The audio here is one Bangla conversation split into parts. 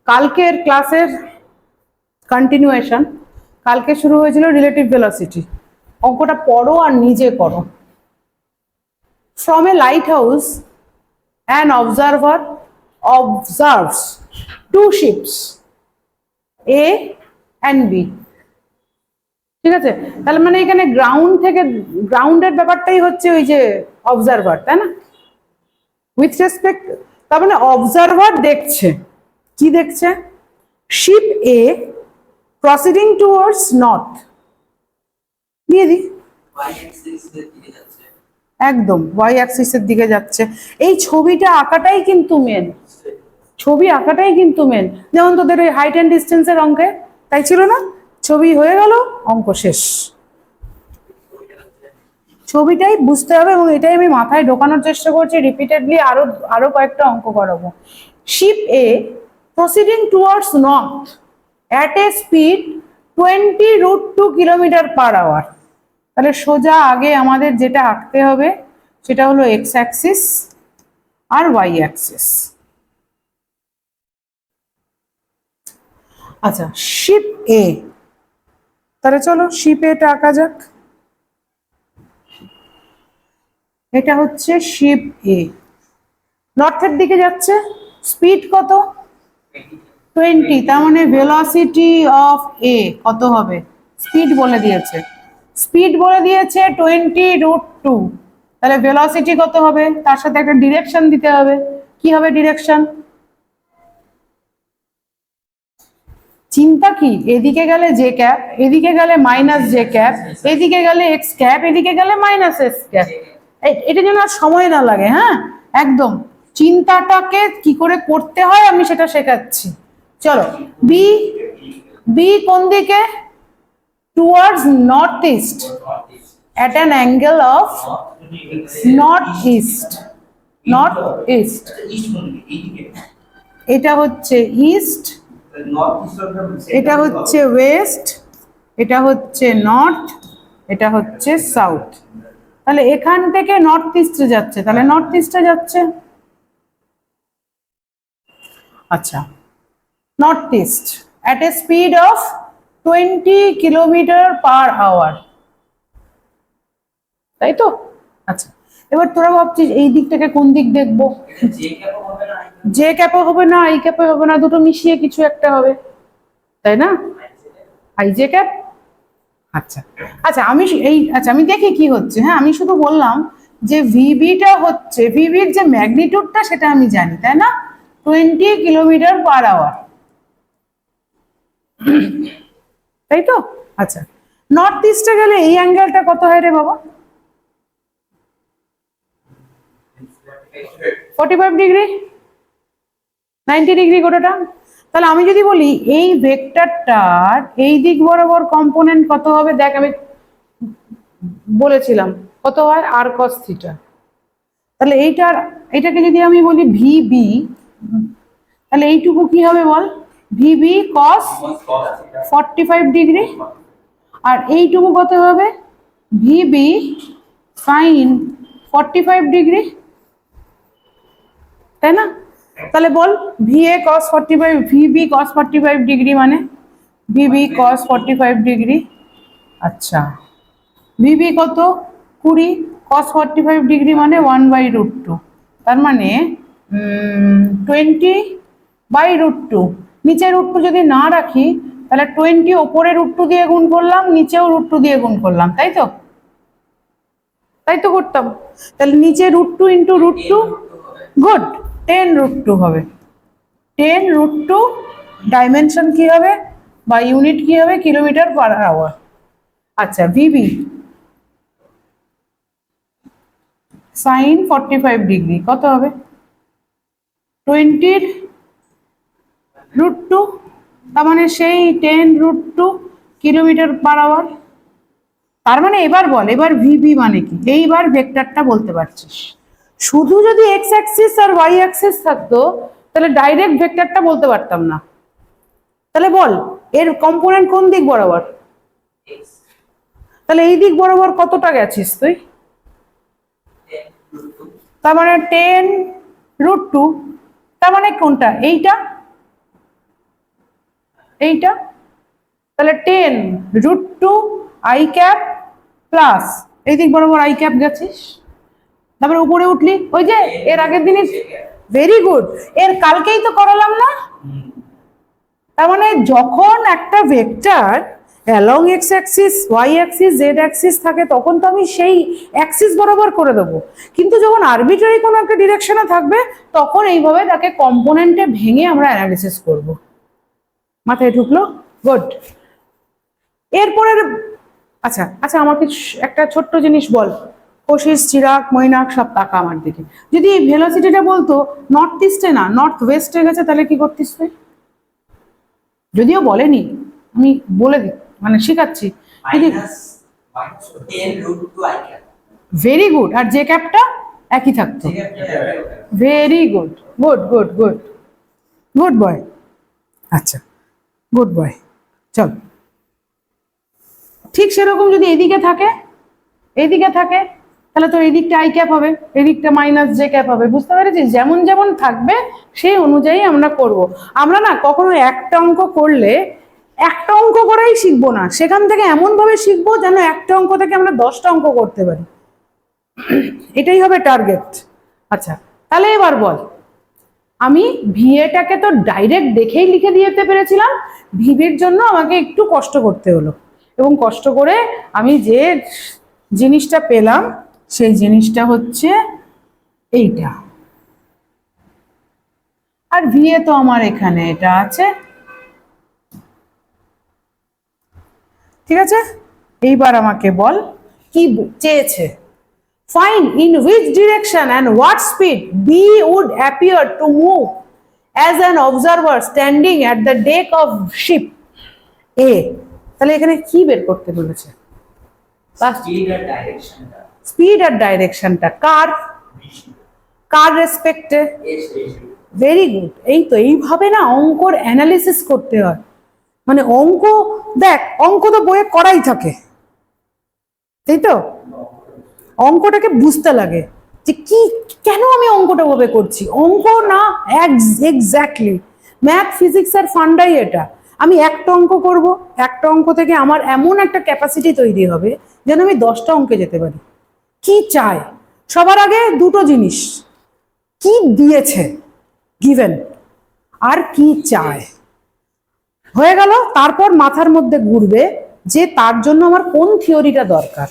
কালকের ক্লাসের কন্টিনিউয়েশন। কালকে শুরু হয়েছিল রিলেটিভ ভেলোসিটি। অঙ্কটা পড়ো আর নিজে করো। From a lighthouse an observer observes two ships A and B. ঠিক আছে, তাহলে মানে এখানে গ্রাউন্ড থেকে গ্রাউন্ডের ব্যাপারটাই হচ্ছে ওই যে অবজারভার, তাই না? উইথ রেসপেক্ট, তার মানে অবজারভার দেখছে, কি দেখছে? Sheep A proceeding towards north. দিয়ে দি, একদম ওয়াই অ্যাক্সিসের দিকে যাচ্ছে। এই ছবিটা আঁকাটাই কিন্তু মেন, ছবি আঁকাটাই কিন্তু মেন। যেমন তোদের ওই হাইট অ্যান্ড ডিস্টেন্সের অঙ্কে তাই ছিল না? ছবি হয়ে গেল, অঙ্ক শেষ। ছবিটাই বুঝতে হবে এবং এটাই আমি মাথায় ঢোকানোর চেষ্টা করছি রিপিটেডলি, আরো আরো কয়েকটা অঙ্ক করাবো। Ship A proceeding towards north at a speed 20√2 kilometre per hour. তাহলে সোজা আগে আমাদের যেটা আঁকতে হবে সেটা হলো এক্স অ্যাক্সিস আর ওয়াই অ্যাক্সিস। আচ্ছা, শিপ এ, তাহলে চলো শিপ এটা আঁকা যাক। এটা হচ্ছে শিপ এ, নর্থের দিকে যাচ্ছে, স্পিড কত? 20, তার মানে ভেলোসিটি অফ এ কত হবে? স্পিড বলে দিয়েছে, স্পিড বলে দিয়েছে 20√2। তাহলে ভেলোসিটি কত হবে? তার সাথে একটা ডিরেকশন দিতে হবে। কি হবে ডিরেকশন? চিন্তা কি, এদিকে গেলে জে ক্যাপ, এদিকে গেলে মাইনাস জে ক্যাপ, এদিকে গেলে এক্স ক্যাপ, এদিকে গেলে মাইনাস এক্স ক্যাপ। এটা যেন আর সময় না লাগে। হ্যাঁ, একদম চিন্তাটাকে কি করে করতে হয় আমি সেটা শেখাচ্ছি। চলো, বি, বি কোন দিকে? Towards north east at an angle of northeast, north east. এটা হচ্ছে ইস্ট, এটা হচ্ছে ওয়েস্ট, এটা হচ্ছে নর্থ, এটা হচ্ছে সাউথ। তাহলে এখান থেকে নর্থ ইস্টে যাচ্ছে, তাহলে নর্থ ইস্টে যাচ্ছে। আচ্ছা, north east at a speed of 20 কিলোমিটার/আওয়ার, তাই তো? আচ্ছা, এবার তোরা ভাবছিস এই দিকটাকে কোন দিক দেখবো? জে ক্যাপও হবে না, আই ক্যাপও হবে না, দুটো মিশিয়ে কিছু একটা হবে, তাই না? I J cap. আচ্ছা আচ্ছা, আমি এই আচ্ছা আমি দেখি কি হচ্ছে। হ্যাঁ, আমি শুধু বললাম যে ভিবিটা হচ্ছে, ভিবির যে ম্যাগনিটিউডটা সেটা আমি জানি, তাই না? 20 কিলোমিটার/আওয়ার, তাই তো? আচ্ছা, নর্থ ইস্টে গেলে এই অ্যাঙ্গেলটা কত হয় রে বাবা? 45 ডিগ্রি, 90 ডিগ্রি গোটাটা। তাহলে আমি যদি বলি এই ভেক্টরটার এই দিক বরাবর কম্পোনেন্ট কত হবে, দেখ আমি বলেছিলাম কত হয়, আর কস থিটা। তাহলে এইটার, এটাকে যদি আমি বলি ভিবি, তাহলে এইটুকু কি হবে বল? ভিবি কস 45 ডিগ্রি। আর এইটুকু কত হবে? ভিবি সাইন 45 ডিগ্রি, তাই না? তাহলে বল ভিএ কস 45, ভিবি কস 45 ডিগ্রি মানে ভিবি কস 45 ডিগ্রি। আচ্ছা, ভিবি কত? 20, কস 45 ডিগ্রি মানে 1/√2, তার মানে 20/√2। নিচে √2 যদি না রাখি তাহলে 20 ওপরে √2 দিয়ে গুণ করলাম, নিচেও √2 দিয়ে গুণ করলাম, তাই তো? তাই তো করতাম। তাহলে নিচে √2 ইন্টু √2, গুড, 10√2 হবে। 10√2 ডাইমেনশন কি হবে বা ইউনিট কি হবে? কিলোমিটার/আওয়ার। আচ্ছা, ভিবি সাইন 45 ডিগ্রি কত হবে? 20√2, তার মানে সেই 10√2 কিলোমিটার/আওয়ার। তার মানে এবার বল, এবার ভিবি মানে কি? এইবার ভেক্টরটা বলতে পারছিস। শুধু যদি এক্স অ্যাক্সিস আর ওয়াই অ্যাক্সিস থাকতো তাহলে ডাইরেক্ট ভেক্টরটা বলতে পারতাম না। তাহলে বল এর কম্পোনেন্ট কোন দিক বরাবর? তাহলে এই দিক বরাবর কতটা গেছিস তুই? তার মানে 10√2, তার মানে কোনটা? এইটা। এইটা, তাহলে 10 √2 আই ক্যাপ প্লাস এই দিক বরাবর আই ক্যাপ গেছিস, তারপরে উপরে উঠলি ওই যে এর আগের দিনে, ভেরি গুড, এর কালকেই তো করালাম না। তার মানে যখন একটা vector along X axis, Y axis, Z axis থাকে তখন তো আমি সেই অ্যাক্সিস বরাবর করে দেবো, কিন্তু যখন আরবিট্রারি কোনো একটা ডিরেকশনে থাকবে তখন এইভাবে তাকে কম্পোনেন্টে ভেঙে আমরা অ্যানালিসিস করব। মাথায় ঢুকলো? গুড। এরপরের আচ্ছা আচ্ছা আমাকে একটা ছোট্ট জিনিস বল, কোশিস, চিরাগ, মৈনাক সব তাকা আমার দিকে, যদি এই ভেলোসিটিটা বলতো নর্থ ইস্টে না নর্থ ওয়েস্টে গেছে তাহলে কি করতিস তুই? যদিও বলেনি, আমি বলে দিই মানে শেখাচ্ছি। ভেরি গুড, আর যে ক্যাপটা একই থাকতো। Very good, good good good, good boy. আচ্ছা গুড বয়, চল। ঠিক সেরকম যদি এদিকে থাকে, এইদিকে থাকে, তাহলে তো এই দিকটা আই ক্যাপ হবে, এই দিকটা মাইনাস জে ক্যাপ হবে। বুঝতে পেরেছিস? যেমন যেমন থাকবে সেই অনুযায়ী আমরা করব। আমরা না কখনো একটা অঙ্ক করলে একটা অঙ্ক করেই শিখবো না, সেখান থেকে এমন ভাবে শিখবো যেন একটা অঙ্ক থেকে আমরা 10টা অঙ্ক করতে পারি, এটাই হবে টার্গেট। আচ্ছা তাহলে এবার বল, আমি ভিএটাকে তো ডাইরেক্ট দেখেই লিখে দিতে পেরেছিলাম, ভিভির জন্য আমাকে একটু কষ্ট করতে হলো, এবং কষ্ট করে আমি যে জিনিসটা পেলাম সেই জিনিসটা হচ্ছে এইটা। আর ভিএ তো আমার এখানে এটা আছে, ঠিক আছে। এইবার আমাকে বল কি চেয়েছে, find in which direction and what speed B would appear to move as an observer standing at the deck of ship A। তাহলে এখানে কি বের করতে বলেছে? স্পিড আর ডাইরেকশনটা কার কার রেসপেক্টে? Very good. এই তো এইভাবে না অঙ্কর অ্যানালিসিস করতে হয়, মানে অঙ্ক দেখ, অঙ্ক তো বইয়ে করাই থাকে, তাই তো? অঙ্কটাকে বুঝতে লাগে যে কি কেন আমি অঙ্কটা ভাবে করছি, অঙ্ক না এক্স্যাক্টলি ম্যাথ ফিজিক্স এর ফান্ডাই এটা। আমি একটা অঙ্ক করব, একটা অঙ্ক থেকে আমার এমন একটা ক্যাপাসিটি তৈরি হবে যেন আমি 10টা অঙ্কে যেতে পারি। কি চাই? সবার আগে দুটো জিনিস, কি দিয়েছে গিভেন, আর কি চায়, হয়ে গেল। তারপর মাথার মধ্যে ঘুরবে যে তার জন্য আমার কোন থিওরিটা দরকার।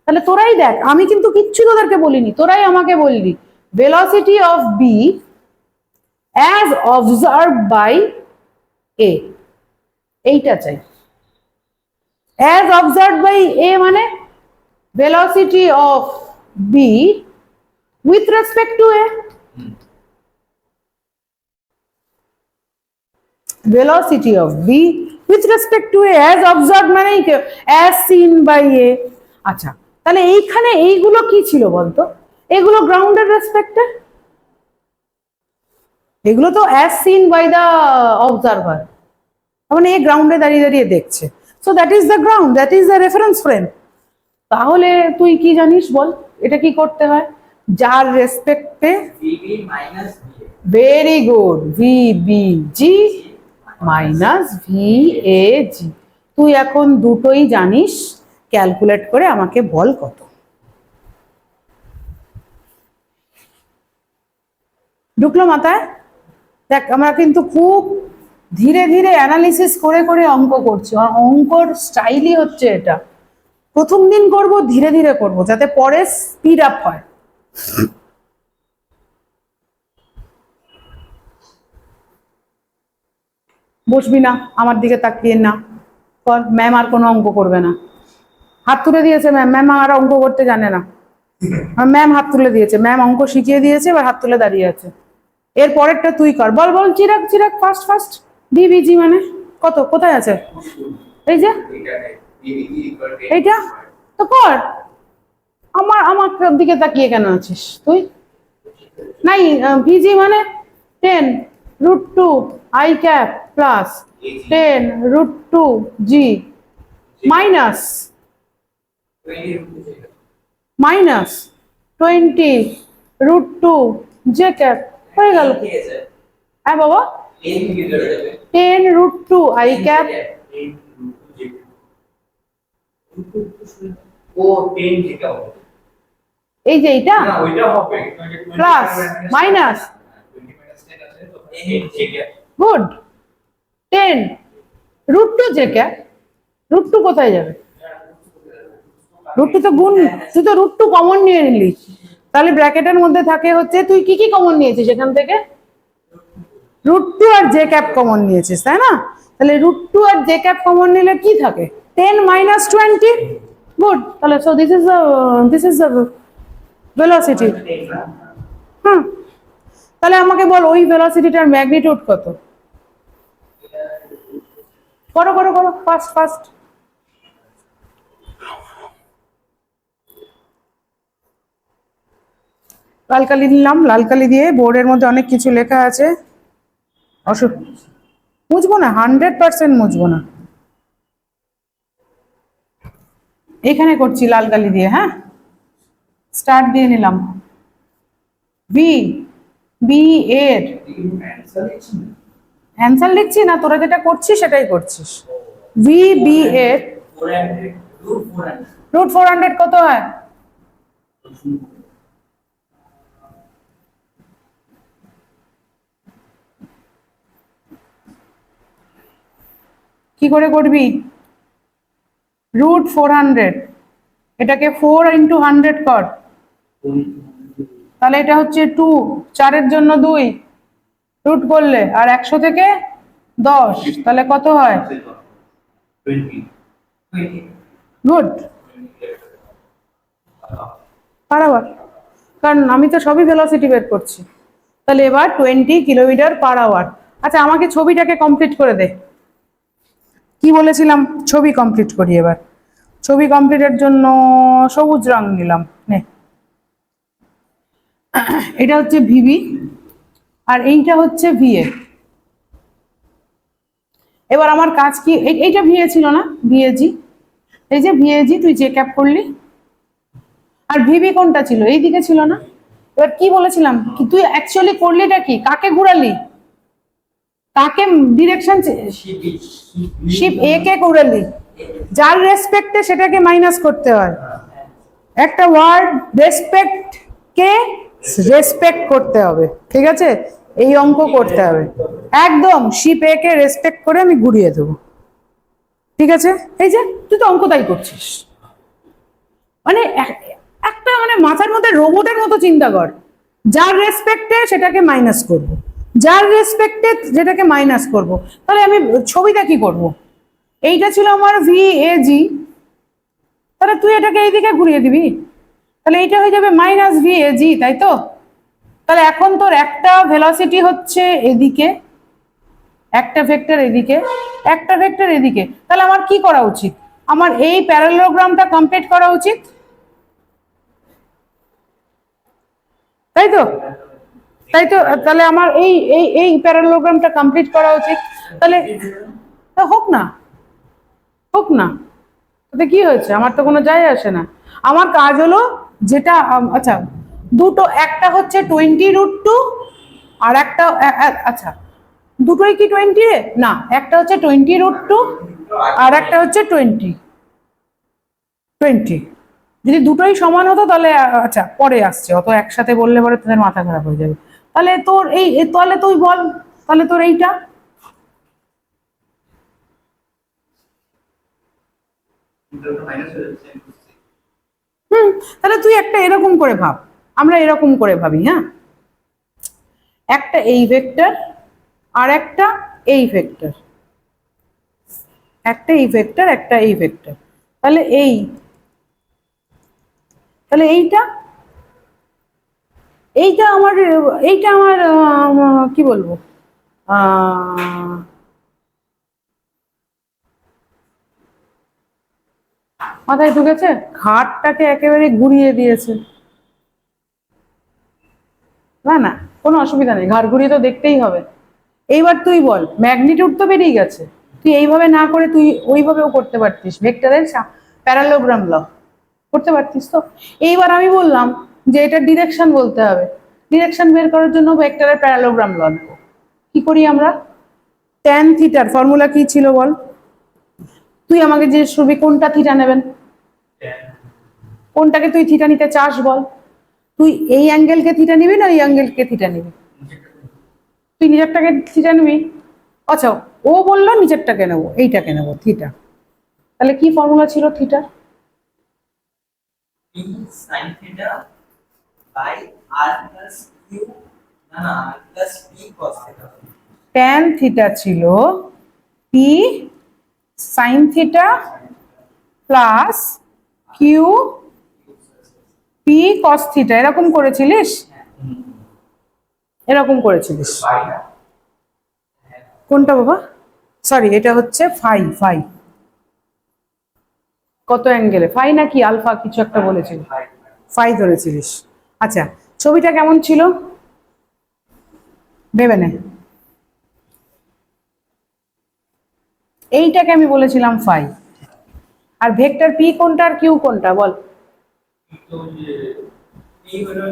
তাহলে তোরাই দেখ, আমি কিন্তু কিচ্ছু তোদেরকে বলিনি, তোরাই আমাকে বললি velocity of B as observe by A, এইটা চাই। অ্যাজ অবজার্ভ বাই এ মানে velocity of B with respect to A, velocity of b with respect to a as observed মানে as seen by a। আচ্ছা তাহলে এইখানে এইগুলো কি ছিল বলতো? এগুলো গ্রাউন্ডের রেসপেক্টে, এগুলো তো as seen by the observer, মানে এই গ্রাউন্ডে দাঁড়িয়ে দাঁড়িয়ে দেখছে, so that is the ground, that is the reference frame. তাহলে তুই কি জানিস বল, এটা কি করতে হয়? যার রেসপেক্টে, ভেরি গুড, ভিবিজি মাইনাস ভিএজি। তুই এখন দুটোই জানিস, ক্যালকুলেট করে আমাকে বল কত। ঢুকলো মাথায়? দেখ আমরা কিন্তু খুব ধীরে ধীরে অ্যানালিসিস করে করে অঙ্ক করছি, আর অঙ্কর স্টাইলই হচ্ছে এটা, প্রথম দিন করব ধীরে ধীরে করব যাতে পরে স্পিড আপ হয়। বসবি না, আমার দিকে তাকিয়ে না কর, ম্যাম আর কোনো অঙ্ক করবে না। হাত তুলে দিয়েছে ম্যাম, ম্যাম আর অঙ্ক করতে জানে না, ম্যাম হাত তুলে দিয়েছে, ম্যাম অঙ্ক শিখিয়ে দিয়েছে, এবার হাত তুলে দাঁড়িয়ে আছে। এর পরেরটা তুই কর, বল বল, চিরাগ চিরাগ ফার্স্ট ফার্স্ট। ডিবিজি মানে কত, কোথায় আছে? এই যে এইটা তো কর, আমার আমার দিকে তাকিয়ে কেন আছিস তুই? নাই, ভিজি মানে 10 √2 I cap plus 10 √2 G minus 20 √2 J cap, হয়ে গেল। হ্যাঁ বাবা, 10 √2 I cap ও 10 থেকে হবে এই যে এটা না ওইটা হবে প্লাস মাইনাস 20 মাইনাস 10 আছে তো 10 থেকে গুড 10 √2 যে cap √2 কোথায় যাবে √2 তো গুণ তুই তো √2 কমন নিয়ে নিলি তাহলে ব্র্যাকেটের মধ্যে থাকে হচ্ছে তুই কি কি কমন নিয়েছিস এখান থেকে √2 আর j cap কমন নিয়েছিস তাই না তাহলে √2 আর j cap কমন নিলে কি থাকে 10 minus 20 গুড তাহলে so this is the velocity hmm তাহলে আমাকে বল ওই ভেলোসিটিটার ম্যাগনিটিউড কত করো করো করো ফাস্ট ফাস্ট লাল কালি নিলাম লাল কালি দিয়ে বোর্ডের মধ্যে অনেক কিছু লেখা আছে মুছবো না 100% মুছবো না এখানে করছি লাল কালি দিয়ে হ্যাঁ স্টার্ট দিয়ে নিলাম বি বি এর অ্যান্সার লিখছি না তোরা যেটা করছিস সেটাই করছিস ভি বি এর √400 কত হয় কি করে করবি √400 এটাকে 4 × 100 কর তাহলে এটা হচ্ছে 2 4 জন্য 2 রুট করলে আর 100 থেকে 10 তাহলে কত হয় 20 গুড পারাবার কারণ আমি তো সবই ভেলোসিটি বের করছি তাহলে এবার 20 কিলোমিটার/আওয়ার আচ্ছা আমাকে ছবিটাকে কমপ্লিট করে দে কি বলেছিলাম ছবি কমপ্লিট করি এবার ছবি কমপ্লিটের জন্য সবুজ রং নিলাম নে এটা হচ্ছে ভিবি আর এইটা হচ্ছে ভিএ এবার আমার কাজ কি এইটা ভিএ ছিল না ভিএজি এই যে ভিএজি তুই যে ক্যাপ করলি আর ভিবি কোনটা ছিল এইদিকে ছিল না এবার কি বলেছিলাম কি তুই অ্যাকচুয়ালি করলিটা কি কাকে ঘুরালি কাকে ডিরেকশন শিপ এ কে ঘুরালি যার রেসপেক্টে সেটাকে মাইনাস করতে হয় একটা ওয়ার্ড রেসপেক্ট কে রেসপেক্ট করতে হবে ঠিক আছে এই অঙ্ক করতে হবে একদম শিপ এ কে রেসপেক্ট করে আমি ঘুরিয়ে দেবো ঠিক আছে এই যে তুই তো অঙ্ক তাই করছিস মানে একটা মানে মাথার মধ্যে রোবটের মতো চিন্তা কর যার রেসপেক্টে সেটাকে মাইনাস করব যার রেসপেক্টে যেটাকে মাইনাস করব তাহলে আমি ছবিটা কি করব এইটা ছিল আমার ভিএজি তাহলে তুই এটাকে এইদিকে ঘুরিয়ে দিবি তাহলে এইটা হয়ে যাবে -VAG তাই তো তাহলে এখন তোর একটা ভেলোসিটি হচ্ছে এদিকে একটা ভেক্টর এদিকে একটা ভেক্টর এদিকে তাহলে আমার কি করা উচিত আমার এই প্যারালোগ্রামটা কমপ্লিট করা উচিত তাই তো তাহলে আমার এই এই এই প্যারালোগ্রামটা কমপ্লিট করা উচিত তাহলে হোক না তাতে কি হয়েছে আমার তো কোনো যায় আসে না আমার কাজ হলো যেটা আচ্ছা দুটো একটা হচ্ছে 20 √2 আর একটা আচ্ছা দুটোই কি 20 না একটা হচ্ছে 20 √2 আর একটা হচ্ছে 20 যদি দুটোই সমান হতো তাহলে আচ্ছা পরে আসছে অত একসাথে বললে পরে তোদের মাথা খারাপ হয়ে যাবে তাহলে তোর এই তাহলে তুই বল তাহলে তোর এইটা তাহলে তুই একটা এরকম করে ভাব আমরা এরকম করে ভাবি হ্যাঁ একটা এই ভেক্টর আর একটা এই ভেক্টর একটা এই ভেক্টর একটা এই ভেক্টর তাহলে এইটা আমার কি বলবো মাথায় ঢুকেছে ঘাটটাকে একেবারে ঘুরিয়ে দিয়েছে না কোনো অসুবিধা নেই ঘাড় ঘুরিয়ে তো দেখতেই হবে এইবার তুই বল ম্যাগনিটিউড তো বেরিয়ে গেছে তুই এইভাবে না করে তুই ওইভাবেও করতে পারতিস ভেক্টরের প্যারালোগ্রাম ল করতে পারতিস তো এইবার আমি বললাম যে এটা ডিরেকশন বলতে হবে ডিরেকশন বের করার জন্য ভেক্টরের প্যারালোগ্রাম ল নেব কি করি আমরা ট্যান থিটার ফর্মুলা কি ছিল বল? তুই আমাকে যে ছবি কোনটা থিটা নেবেন, কোনটাকে তুই থিটা নিতে চাস বল? তুই এই অ্যাঙ্গেলকে থিটা নিবি না এই অ্যাঙ্গেলকে থিটা নিবি? তুই নিজেরটাকে থিটা নিবি। আচ্ছা, ও বললো নিচেরটাকে নেবো, এইটাকে নেবো থিটা। তাহলে কি ফর্মুলা ছিল থিটার? p sin theta by r plus q না না r plus p cos theta tan theta ছিল p sine theta plus q p cos theta, এরকম করেছিলিস? এরকম করেছিলিস পাই না কোনটা বাবা? সরি, এটা হচ্ছে ফাই। ফাই কত অ্যাঙ্গেলে? ফাই নাকি আলফা কিছু একটা বলেছিল, ফাই ধরেছিলিস। আচ্ছা, ছবিটা কেমন ছিল ভেবে নে। এইটাকে আমি বলেছিলাম ফাই, আর ভেক্টর পি কোনটা আর কিউ কোনটা বল? তো যে p হলো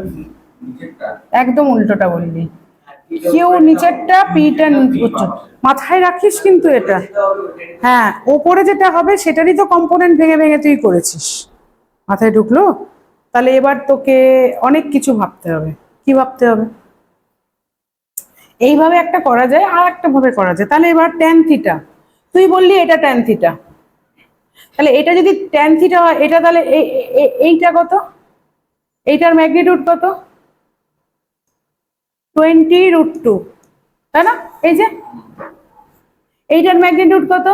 নিচেরটা একদম উল্টোটা বললি। আর p টা কিউ উপরেরটা, নিচেরটা, পিটা উচ্চ। মাথায় রাখিস কিন্তু এটা। যেটা হবে ওটাই হ্যাঁ, ওপরে যেটা হবে সেটারই তো কম্পোনেন্ট ভেঙে ভেঙে তুই করেছিস। মাথায় ঢুকলো? তাহলে এবার তোকে অনেক কিছু ভাবতে হবে। কি ভাবতে হবে? এইভাবে একটা করা যায়, আর একটা ভাবে করা যায়। তাহলে এবার ট্যান থিটা, তুই বললি এটা ট্যান থিটা, তাহলে এটা যদি ট্যান থিটা হয়, এটা তাহলে এইটা কত? এইটার ম্যাগনিটিউড কত? 20√2, তাই না? এই যে এইটার ম্যাগনিটিউড কত?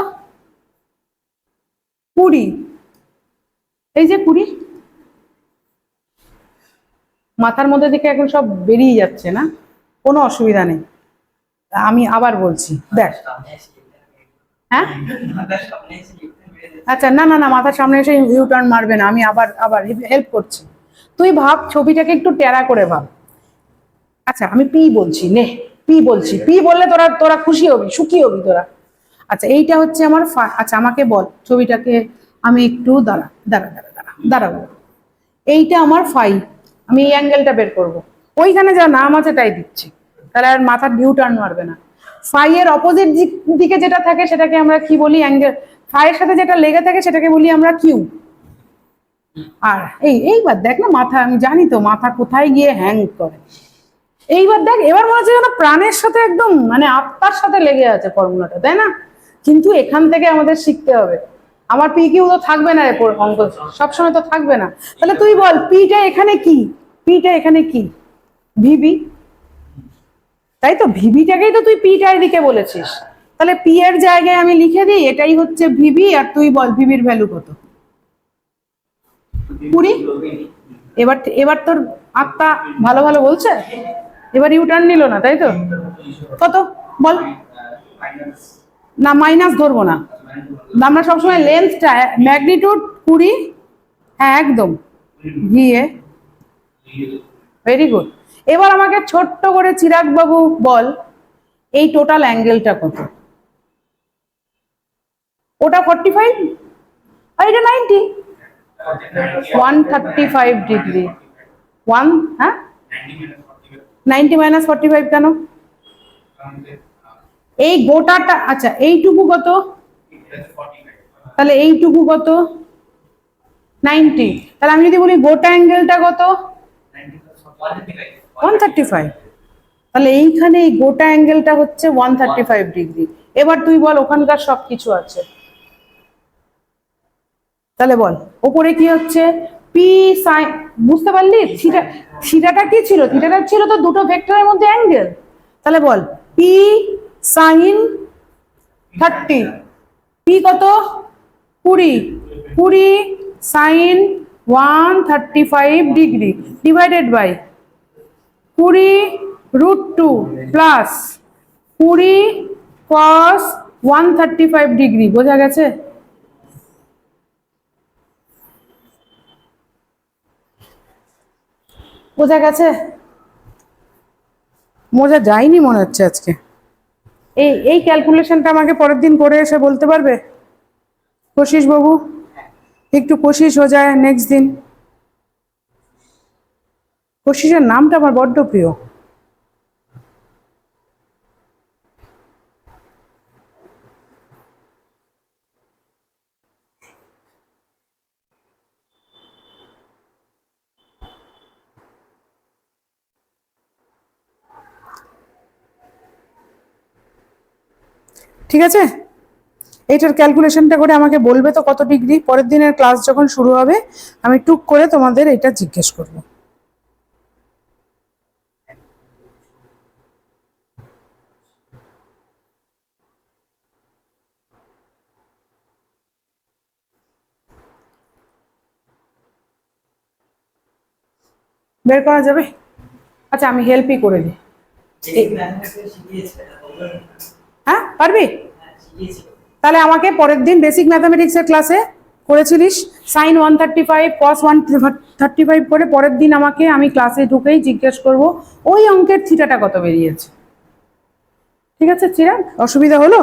20, এই যে 20। মাথার মধ্যে থেকে এখন সব বেরিয়ে যাচ্ছে না, কোনো অসুবিধা নেই। আমি আবার বলছি, দেখ। সামনে এসে লিখতে হবে হ্যাঁ, মাথার সামনে এসে লিখতে হবে আচ্ছা, না না না, মাথার সামনে এসে ইউ টার্ন মারবে না, আমি আবার আবার হেল্প করছি। তুই ভাব, ছবিটাকে একটু টেরা করে ভাব। আচ্ছা, আমি পি বলছি, নে পি বলছি, পি বললে তোরা তোরা খুশি হবি, সুখী হবি তোরা। আচ্ছা, এইটা হচ্ছে আমার আচ্ছা, আমাকে বল ছবিটাকে, আমি একটু দাঁড়া দাঁড়া দাঁড়া দাঁড়া দাঁড়াবো। এইটা আমার ফাই, আমি এই অ্যাঙ্গেলটা বের করব। ওইখানে যা নাম আছে তাই দিচ্ছি, তাহলে আর মাথার ডিউ টার্ন মারবে না। ফাই এর অপোজিট দিকে যেটা থাকে সেটাকে আমরা কি বলি? অ্যাঙ্গেল। ফাইয়ের সাথে যেটা লেগে থাকে সেটাকে বলি আমরা কিউ। আর এইবার দেখ না, মাথা, আমি জানি তো মাথা কোথায় গিয়ে হ্যাং করে। এইবার দেখ, এবার মনে হচ্ছে যেন প্রাণের সাথে একদম মানে আত্মার সাথে লেগে আছে ফর্মুলাটা, তাই না? কিন্তু এখান থেকে আমাদের শিখতে হবে। আমার পি কিউ তো থাকবে না এরপর অঙ্ক, সবসময় তো থাকবে না। তাহলে তুই বল পিটা এখানে কি? পিটা এখানে কি? ভিবি, তাই তো? ভিবিটাকেই তো তুই পিটা এদিকে বলেছিস। তাহলে পি এর জায়গায় আমি লিখে দিই এটাই হচ্ছে ভিবি, আর তুই বল ভিবির ভ্যালু কত? 20। এবার এবার তোর আত্মা ভালো ভালো বলছে, এবার ইউ টার্ন নিল না, তাই তো? কত বল? মাইনাস না, মাইনাস ধরবো না, আমরা সবসময় লেন্থটা, ম্যাগনিটিউড 20। হ্যাঁ একদম, ভিএ, ভেরি গুড। এবার আমাকে ছোট্ট করে চিরাগ বাবু বল, এই টোটাল অ্যাঙ্গেলটা কত? ওটা 45 আর এটা 90, 135 ডিগ্রি। ওয়ান, হ্যাঁ, 90 মাইনাস 45 কেন? এই গোটাটা, আচ্ছা এইটুকু কত? তাহলে এইটুকু কত? 90। তাহলে আমি যদি বলি গোটা অ্যাঙ্গেলটা কত? 135। তাহলে এইখানে এই গোটা অ্যাঙ্গেলটা হচ্ছে 135 ডিগ্রি। এবার তুই বল ওখানকার সবকিছু আছে, তাহলে বল ওপরে কি হচ্ছে? পি সাইন, বুঝতে পারলি? থিটা, থিটাটা কি ছিল? থিটাটা ছিল তো দুটো ভেক্টরের মধ্যে অ্যাঙ্গেল। তাহলে বল পি সাইন 30, পি কত? 20, 20 sine 135 degree divided by 20√2 plus 20 cos 135 degree. বোঝা গেছে? বোঝা গেছে? মজা যায়নি মনে হচ্ছে আজকে। এই এই ক্যালকুলেশনটা আমাকে পরের দিন করে এসে বলতে পারবে কোশিস বাবু? একটু কোশিস হয়ে যায় নেক্সট দিন। কোশিসের নামটা আমার বড্ড প্রিয়। ঠিক আছে, এইটার ক্যালকুলেশনটা করে আমাকে বলবে তো কত ডিগ্রি। পরের দিনের ক্লাস যখন শুরু হবে আমি টুক করে তোমাদের এটা জিজ্ঞেস করব। বের করা যাবে? আচ্ছা আমি হেল্পই করে দিই। বেসিক ম্যাথমেটিক্স শিখিয়েছে এটা বলবেন? হ্যাঁ পারবি? হ্যাঁ শিখিয়েছি। তাহলে আমাকে পরের দিন বেসিক ম্যাথামেটিক্সের ক্লাসে করেছিলিস সাইন 135 কস 135 করে, পরের দিন আমাকে আমি ক্লাসে ঢুকেই জিজ্ঞেস করব ওই অঙ্কের থিটাটা কত বেরিয়েছে। ঠিক আছে চিরাগ, অসুবিধা হলো?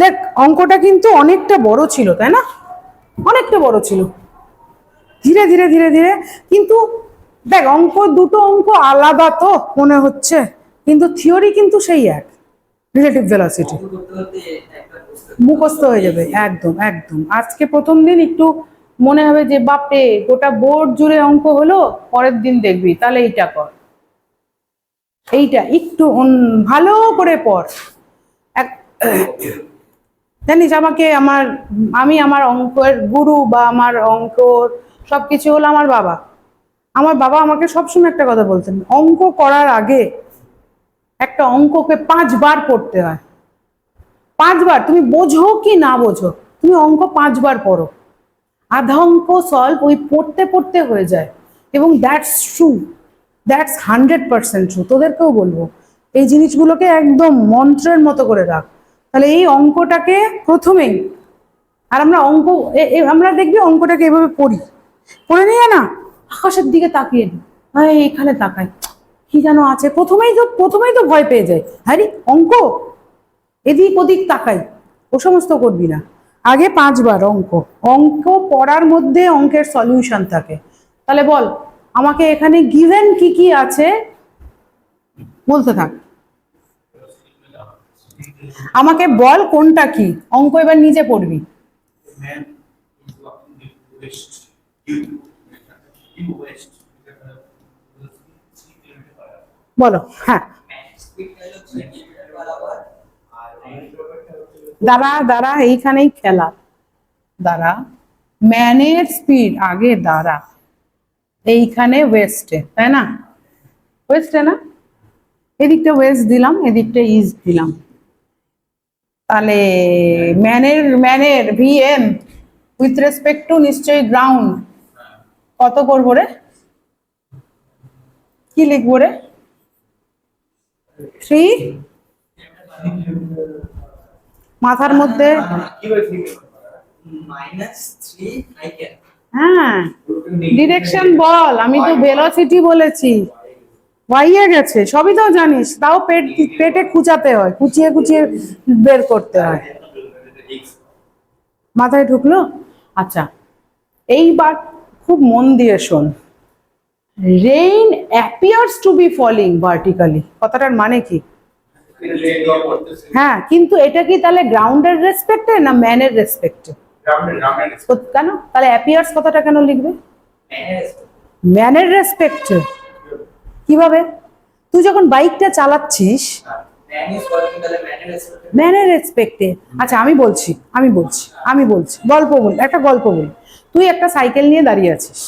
দেখ অঙ্কটা কিন্তু অনেকটা বড় ছিল, তাই না? অনেকটা বড় ছিল। ধীরে ধীরে ধীরে ধীরে কিন্তু দেখ দুটো অঙ্ক আলাদা তো মনে হচ্ছে, কিন্তু থিওরি কিন্তু সেই এক, রিলেটিভ ভেলোসিটি। অঙ্ক করতে করতে একটা মুখস্থ হয়ে যাবে একদম একদম। আজকে প্রথম দিন একটু মনে হবে যে বাপরে গোটা বোর্ড জুড়ে অঙ্ক হলো, পরের দিন দেখবি তাহলে এইটা কর, এইটা একটু ভালো করে পড়। জানিস আমাকে আমি আমার অঙ্কের গুরু বা আমার অঙ্ক সবকিছু হলো আমার বাবা। আমার বাবা আমাকে সবসময় একটা কথা বলতেন, অঙ্ক করার আগে একটা অঙ্ককে 5 বার পড়তে হয়। 5 বার, তুমি বোঝো কি না বোঝো, তুমি অঙ্ক 5 বার পড়ো। আধা অঙ্ক সলভ ওই পড়তে পড়তে হয়ে যায়। এবং দ্যাটস ট্রু, দ্যাটস 100% ট্রু। তোদেরকেও বলবো এই জিনিসগুলোকে একদম মন্ত্রের মতো করে রাখ। তাহলে এই অঙ্কটাকে প্রথমেই, আর আমরা আমরা দেখবি অঙ্কটাকে এভাবে পড়ে নিয়ে না আকাশের দিকে তাকিয়ে নি, এখানে তাকাই কি যেন আছে, প্রথমেই তো ভয় পেয়ে যায়, হ্যাঁ রে অঙ্ক এদিক ওদিক তাকাই, ও সমস্ত করবি না। আগে 5 বার অঙ্ক পড়ার মধ্যে অঙ্কের সলিউশন থাকে। তাহলে বল আমাকে এখানে গিভেন কি কি আছে বলতে থাক, আমাকে বল কোনটা কি। অঙ্ক এবার নিজে পড়বি। Man is walking west. Due west. 3 kilometer per hour. বলো হ্যাঁ। স্পিড হলো 3 কিলোমিটার পার আওয়ার। আর দাঁড়া এইখানেই খেলা। দাঁড়া, ম্যানের স্পিড আগে দাঁড়া, এইখানে ওয়েস্টে, তাই না? ওয়েস্টে না, এদিকটা ওয়েস্ট দিলাম, এদিকটা ইস্ট দিলাম। তাহলে ম্যানের ভিএম উইথ রেসপেক্ট টু নিশ্চয়ই গ্রাউন্ড কত করবো রে? কি লিখবো রে? 3 মাথার মধ্যে -3 আইকেন। হ্যাঁ ডিরেকশন বল, আমি তো ভেলোসিটি বলেছি, ওয়াইয়ে গেছে সবই তো জানিস, তাও পেটে খুঁচাতে হয়, খুঁচিয়ে বের করতে হয়। মাথায় ঢুকলো? আচ্ছা এইবার খুব মন দিয়ে শোন। Rain appears to be falling vertically, কথাটার মানে কি? হ্যাঁ কিন্তু এটা কি তাহলে গ্রাউন্ডের রেসপেক্টে না ম্যানের রেসপেক্টে? কেন তাহলে অ্যাপিয়ার্স কথাটা কেন লিখবে? ম্যানের রেসপেক্টে। কিভাবে? তুই যখন বাইকটা চালাচ্ছিস ম্যানের রেসপেক্টে। আচ্ছা আমি বলছি একটা গল্প বলি। তুই একটা সাইকেল নিয়ে দাঁড়িয়ে আছিস,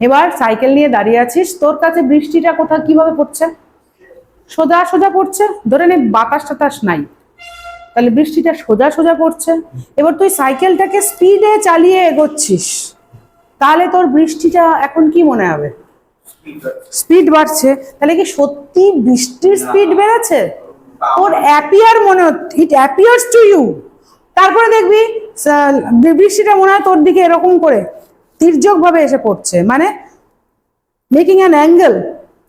এবার সাইকেল নিয়ে দাঁড়িয়ে আছিস, তোর কাছে বৃষ্টিটা কিভাবে পড়ছে? সোজা সোজা পড়ছে, ধরে নে বাতাস টাতাস নাই, তাহলে বৃষ্টিটা সোজা সোজা পড়ছে। এবার তুই সাইকেলটাকে স্পিডে চালিয়ে এগোচ্ছিস, তাহলে তোর বৃষ্টিটা এখন কি মনে হবে? স্পিড বাড়ছে। তাহলে কি সত্যি বৃষ্টির স্পিড বেড়েছে? তোর ইট অ্যাপিয়ার্স টু ইউ। তারপরে দেখবি বৃষ্টিটা মনে হয় তোর দিকে এরকম করে তির্যক ভাবে এসে পড়ছে, মানে মেকিং অ্যান অ্যাঙ্গেল।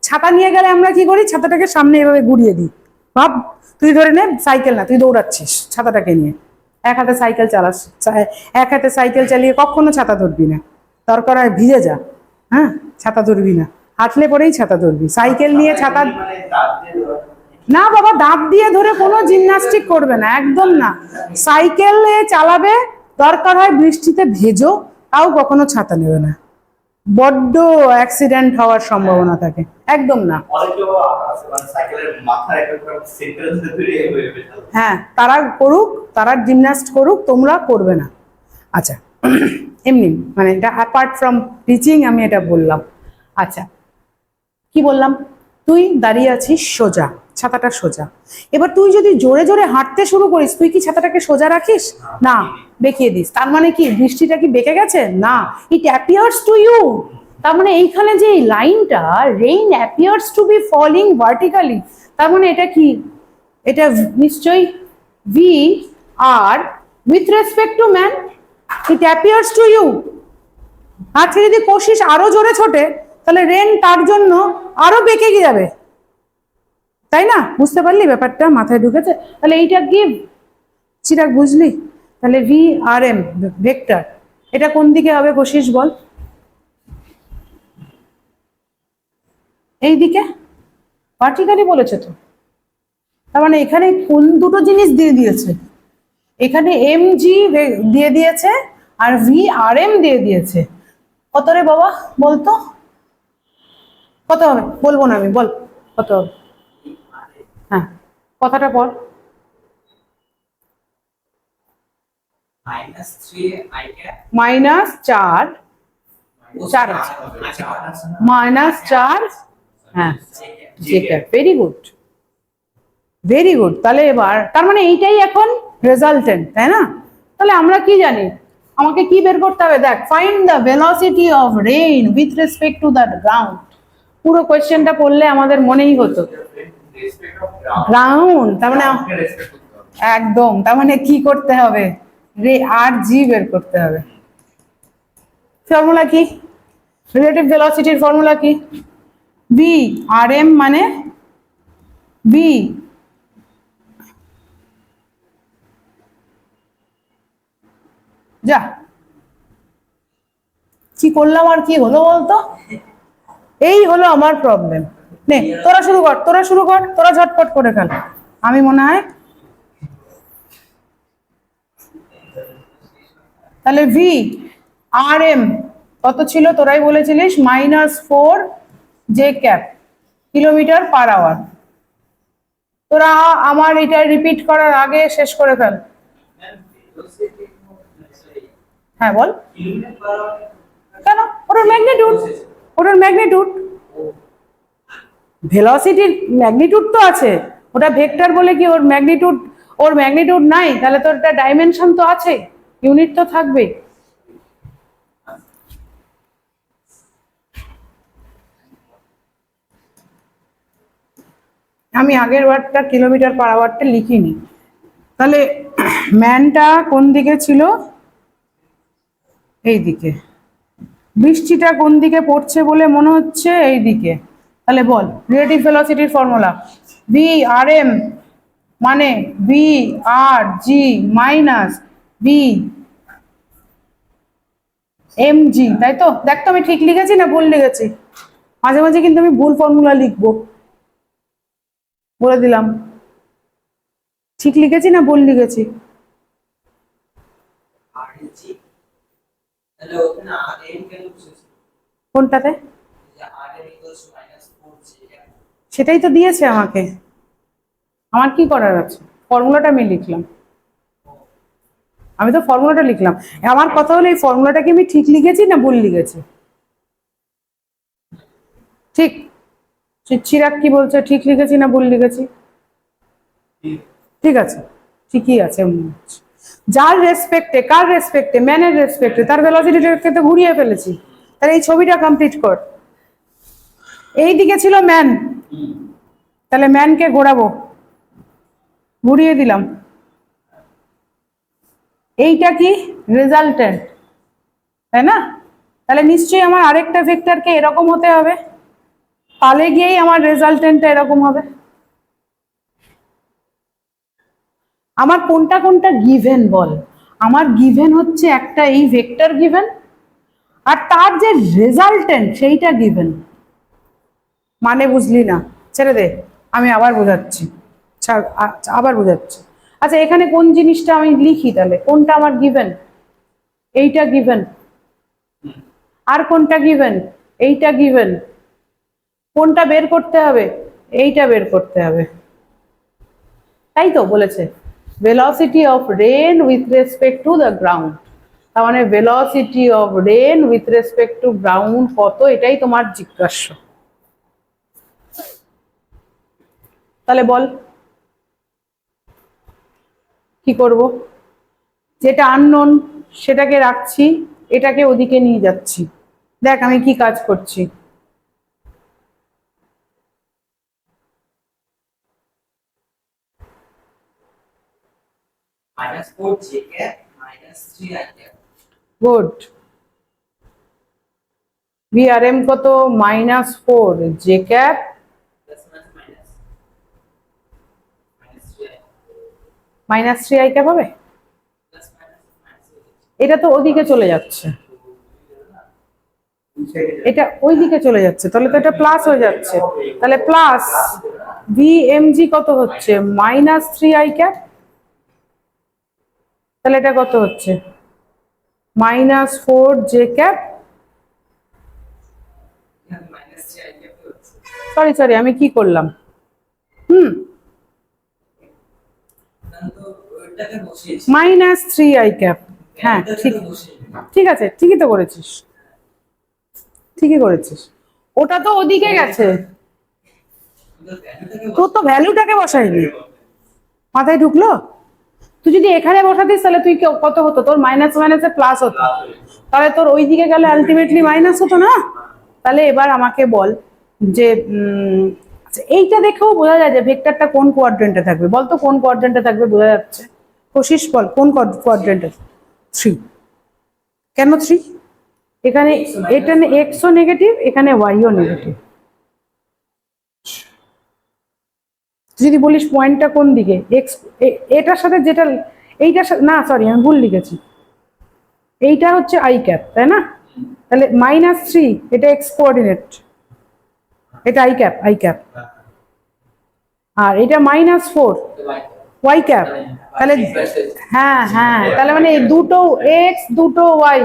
ছাতা নিয়ে গেলে আমরা কি করি? ছাতাটাকে সামনে এভাবে ঘুরিয়ে দিই। ভাব তুই ধরে নে সাইকেল না, তুই দৌড়াচ্ছিস ছাতাটাকে নিয়ে, এক হাতে সাইকেল চালিয়ে কখনো ছাতা ধরবি না, দরকার হয় ভিজে যা, হ্যাঁ ছাতা ধরবি না, হাঁটলে পরেই ছাতা ধরবি। সাইকেল নিয়ে ছাতা না বাবা, দাঁত দিয়ে ধরে কোনো জিমন্যাস্টিক করবে না, একদম না। সাইকেলে চালাবে, দরকার হয় বৃষ্টিতে ভেজো, তাও কখনো ছাতা নেবে না। বড্ড অ্যাক্সিডেন্ট হওয়ার সম্ভাবনা থাকে, একদম না। অনেকে আছে মানে সাইকেলের মাথার একটা সেন্টারে যদি বেরিয়ে বেরিয়ে হ্যাঁ, তারা করুক, তারা জিমন্যাস্ট করুক, তোমরা করবে না। আচ্ছা, এমনি মানে এটা অ্যাপার্ট ফ্রম টিচিং আমি এটা বললাম। আচ্ছা, কি বললাম, তুই দাঁড়িয়ে আছিস সোজা, ছাতাটা সোজা। এবার তুই যদি জোরে জোরে হাঁটতে শুরু করিস, তুই কি ছাতাটাকে সোজা রাখিস? না, বেঁকিয়ে দিস। তার মানে কি বৃষ্টিটা কি বেঁকে গেছে? না, ইট অ্যাপিয়ার্স টু ইউ। তার মানে এইখানে যে এই লাইনটা, rain appears to be falling vertically, তার মানে এটা কি? এটা নিশ্চয়ই V R with respect to man, it appears to you. আজকে যদি কোশিস আরো জোরে ছোটে, তাহলে রেন তার জন্য আরো বেঁকে গিয়ে যাবে, তাই না? বুঝতে পারলি ব্যাপারটা? মাথায় ঢুকেছে? তাহলে এইটা কি চিরাগ বুঝলি? তাহলে ভি আর এম ভেক্টর, এটা কোন দিকে হবে কোশিস বল? এই দিকে ভার্টিক্যালি বলেছে তো। তার মানে এখানে কোন দুটো জিনিস দিয়ে দিয়েছে? এখানে এম জি দিয়ে দিয়েছে আর ভি আর এম দিয়ে দিয়েছে। কত রে বাবা বলতো? কত হবে? বলবো না আমি, বল কত হবে? হ্যাঁ, কথাটা পর। -3 i cap মাইনাস চার, চার আছে, মাইনাস চার, হ্যাঁ j cap. Very good, very good. তাহলে এবার তার মানে এইটাই এখন রেজাল্টেন্ট, তাই না? তাহলে আমরা কি জানি, আমাকে কি বের করতে হবে? দেখ, find the velocity of rain with respect to the ground. পুরো কোয়েশ্চেনটা পড়লে আমাদের মনেই হতো। গ্রাউন্ড, তার মানে একদম, তার মানে কি করতে হবে? রে আর জি বের করতে হবে। ফর্মুলা কি? রিলেটিভ ভেলোসিটির ফর্মুলা কি? বি আর এম মানে বি যা, কি করলাম আর কি হলো বলতো? এই হলো আমার প্রবলেম। নে তোরা শুরু কর, তোরা শুরু কর, তোরা ঝটপট করে ফেল। আমি মনে হয় তাহলে ভি আর এম কত ছিল? তোরাই বলেছিলিস -4 J cap kilometre per hour. তোরা আমার এটা রিপিট করার আগে শেষ করে ফেল। হ্যাঁ বল। কেন? ওটার ম্যাগনিটিউড, ওটার ম্যাগনিটিউড, ভেলোসিটির ম্যাগনিটিউড তো আছে। ওটা ভেক্টর বলে কি ওর ম্যাগনিটিউড, ওর ম্যাগনিটিউড নাই? তাহলে তো একটা ডাইমেনশন তো আছে, ইউনিট তো থাকবে। আমি আগের ওয়ার্ডটা কিলোমিটার পার আওয়ারটা লিখিনি। তাহলে ম্যানটা কোন দিকে ছিল? এই দিকে। বৃষ্টিটা কোন দিকে পড়ছে বলে মনে হচ্ছে? এই দিকে। তাহলে বল রিলেটিভ ভেলোসিটির ফর্মুলা। ভি আর এম মানে V R G minus V M G, তাই তো? দেখ তো আমি ঠিক লিখেছি না ভুল লিখেছি? মাঝে মাঝে কিন্তু আমি ভুল ফর্মুলা লিখবো, বলে দিলাম। ঠিক লিখেছি না ভুল লিখেছি? rg তাহলে ওখানে rn কেন বসেছে? কোনটাতে? যে rn -4 j cap সেটাই তো দিয়েছে আমাকে, আমার কি করার আছে? ফর্মুলাটা আমি লিখলাম, আমি তো ফর্মুলাটা লিখলাম। আমার কথা হলো এই ফর্মুলাটাকে আমি ঠিক লিখেছি না ভুল লিখেছি? ঠিক। চিরাগ কি বলছে, ঠিক লিখেছি না ভুল লিখেছি? ঠিক আছে, ঠিকই আছে মনে হচ্ছে। যার রেসপেক্টে, কার রেসপেক্টে? ম্যানের রেসপেক্টে, তার ভেলোসিটিটাকে তো ঘুরিয়ে ফেলেছি। তাহলে এই ছবিটা কমপ্লিট কর। এই দিকে ছিল ম্যান, তাহলে ম্যানকে ঘোরাবো, ঘুরিয়ে দিলাম। এইটা কি? রেজাল্টেন্ট, তাই না? তাহলে নিশ্চয়ই আমার আরেকটা ভেক্টরকে এরকম হতে হবে, তাহলে গিয়েই আমার রেজাল্টেন্টটা এরকম হবে। আমার কোনটা কোনটা গিভেন বল? আমার গিভেন হচ্ছে একটা এই ভেক্টর গিভেন, আর তার যে রেজাল্টেন্ট সেইটা গিভেন। মানে বুঝলি না? ছেড়ে দে, আমি আবার বোঝাচ্ছি। আবার বোঝাচ্ছি। আচ্ছা, এখানে কোন জিনিসটা আমি লিখি তাহলে? কোনটা আমার গিভেন? এইটা গিভেন। আর কোনটা গিভেন? এইটা গিভেন। কোনটা বের করতে হবে? এইটা বের করতে হবে, তাই তো বলেছে velocity of rain with respect to the ground. তার মানে velocity of rain with respect to ground কত, এটাই তোমার জিজ্ঞাস্য। তাহলে বল কি করব? যেটা আননোন সেটাকে রাখছি, এটাকে ওদিকে নিয়ে যাচ্ছি। দেখ আমি কি কাজ করছি। -4 j cap -3 I cap. Good. VRM কত? -4 J cap Plus minus -3 I cap হবে। plus minus এটা তো ওদিকে চলে যাচ্ছে, এটা ওই দিকে চলে যাচ্ছে, তাহলে তো এটা প্লাস হয়ে যাচ্ছে। তাহলে প্লাস ভিএমজি কত হচ্ছে? -3 আই ক্যাপ। তাহলে এটা কত হচ্ছে? -4 জে ক্যাপ। -3 I cap হচ্ছে। সরি সরি, আমি কি করলাম? তাহলে তো ওইটাকে বসিয়েছি। -3 আই ক্যাপ। হ্যাঁ ঠিক, ঠিক আছে, ঠিকই তো করেছিস, ঠিকই করেছিস। ওটা তো ওদিকে গেছে, তোর তো ভ্যালুটাকে বসাইনি, মাথায় ঢুকলো? তুই যদি এখানে বসাতিস তাহলে তুই কত হতো? তোর মাইনাস মাইনাসে প্লাস হতো, তাহলে তোর ওই দিকে গেলে আলটিমেটলি মাইনাস হতো না? তাহলে এবার আমাকে বল যে আচ্ছা এইটা দেখেও বোঝা যায় যে ভেক্টরটা কোন কোয়াড্রেন্টে থাকবে। বল তো কোন কোয়াড্রেন্টে থাকবে? বোঝা যাচ্ছে, কোশিশ বল কোন কোয়াড্রেন্টে? 3। কেন 3? এখানে এটা এক্সও নেগেটিভ, এখানে ওয়াইও নেগেটিভ। যদি বলিস পয়েন্টটা কোন দিকে, এক্স এটার সাথে যেটা, এইটার সাথে না, সরি আমি ভুল লিখেছি, এইটা হচ্ছে আই ক্যাপ, তাই না? তাহলে -3 এটা এক্স কোঅর্ডিনেট, এটা আই ক্যাপ, আই ক্যাপ। আর এটা -4 ওয়াই ক্যাপ। তাহলে হ্যাঁ হ্যাঁ, তাহলে মানে দুটো এক্স দুটো ওয়াই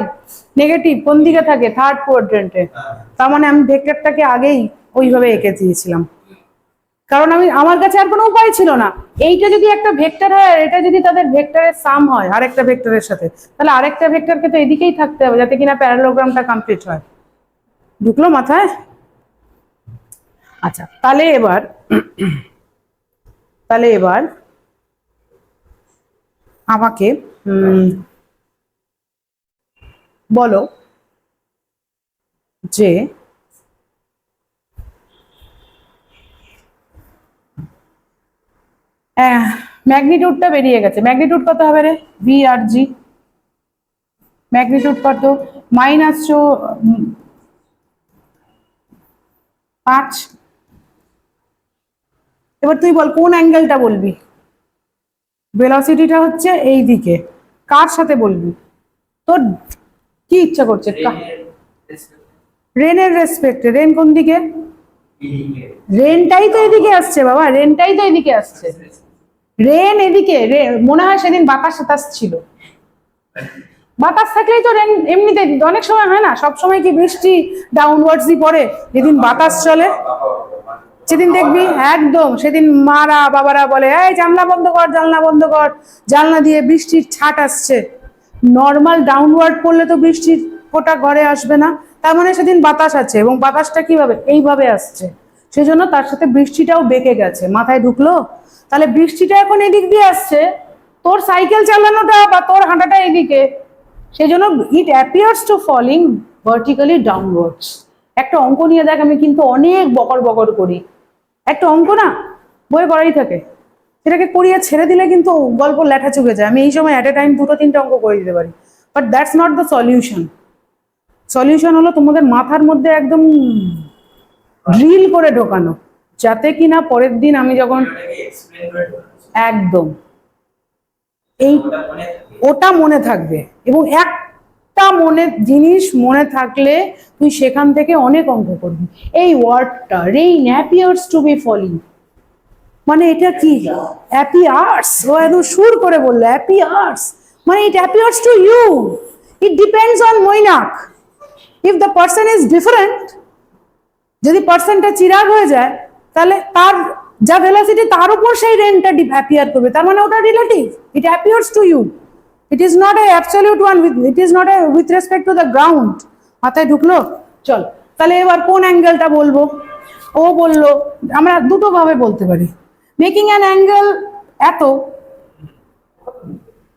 নেগেটিভ কোন দিকে থাকে? থার্ড কোয়াড্রেন্টে। তার মানে আমি ভেক্টরটাকে আগেই ওইভাবে এঁকে দিয়েছিলাম, কারণ আমার কাছে আর কোনো উপায় ছিল না। এইটা যদি একটা ভেক্টর হয় আর এটা যদি তাদের ভেক্টরের সাম হয় আরেকটা ভেক্টরের সাথে, তাহলে আরেকটা ভেক্টরকে তো এদিকেই থাকতে হবে যাতে কিনা প্যারালোগ্রামটা কমপ্লিট হয়। ঢুকলো মাথায়? আচ্ছা তাহলে এবার আমাকে বলো যে ম্যাগনিটিউডটা বেরিয়ে গেছে। ম্যাগনিটিউড কত হবে রে? ভি আর জি ম্যাগনিটিউড কত? -5। এবার তুই বল কোন অ্যাঙ্গেলটা বলবি? ভেলোসিটিটা হচ্ছে এই দিকে, কার সাথে বলবি? তোর কি ইচ্ছা করছে? রেনের রেসপেক্টে। রেন কোন দিকে? রেনটাই তো এদিকে আসছে বাবা, রেনটাই তো এদিকে আসছে। রেন এদিকে, মনে হয় সেদিন বাতাস সাতাস ছিল, বাতাস থাকলেই তো রেন এমনিতে। অনেক সময় হয় না, সব সময় কি বৃষ্টি ডাউনওয়ার্ডসই পড়ে? যেদিন বাতাস চলে সেদিন দেখবি একদম, সেদিন মারা বাবারা বলে এই জানলা বন্ধ কর, জানলা বন্ধ কর, জানলা দিয়ে বৃষ্টির ছাট আসছে। নর্মাল ডাউনওয়ার্ড পড়লে তো বৃষ্টির ফোঁটা ঘরে আসবে না, তার মানে সেদিন বাতাস আছে, এবং বাতাসটা কিভাবে? এইভাবে আসছে, সেজন্য তার সাথে বৃষ্টিটাও বেঁকে গেছে। মাথায় ঢুকলো? তাহলে বৃষ্টিটা এখন এদিক দিয়ে আসছে, তোর সাইকেল চালানোটা বা তোর হাঁটাটা এদিকে, সেজন্য it appears to falling vertically downwards. একটা অঙ্ক নিয়ে দেখ, আমি কিন্তু অনেক বকর বকর করি, একটা অঙ্ক না বই করাই থাকে, সেটাকে করিয়ে ছেড়ে দিলে কিন্তু গল্প লেখা চুকে যায়। আমি এই সময় অ্যাট এ টাইম 2-3টে অঙ্ক করে দিতে পারি, but that's not the solution. Solution হলো তোমাদের মাথার মধ্যে একদম ড্রিল করে ঢোকানো, যাতে কিনা পরের দিন আমি যখন একদম এই ওটা মনে থাকবে। এবং একটা জিনিস মনে থাকলে তুই সেখান থেকে অনেক অঙ্ক করবি। এই ওয়ার্ডটা rain appears to be falling, মানে এটা কি? অ্যাপিয়ার্স, ও একদম সুর করে বললো অ্যাপিয়ার্স, মানে it appears to you, it depends on Mainak. If the person is different, যদি পার্সনটা চিরাগ হয়ে যায় তাহলে তার যা ভেলোসিটি তার উপর সেই রেনটা অ্যাপিয়ার করবে, তার মানে ওটা relative, it appears to you, it is not a absolute one, it is not a with respect to the ground. মাথায় ঢুকলো? চল তাহলে এবার কোন অ্যাঙ্গেলটা বলবো? ও বললো আমরা দুটো ভাবে বলতে পারি, মেকিং অ্যান অ্যাঙ্গেল এত,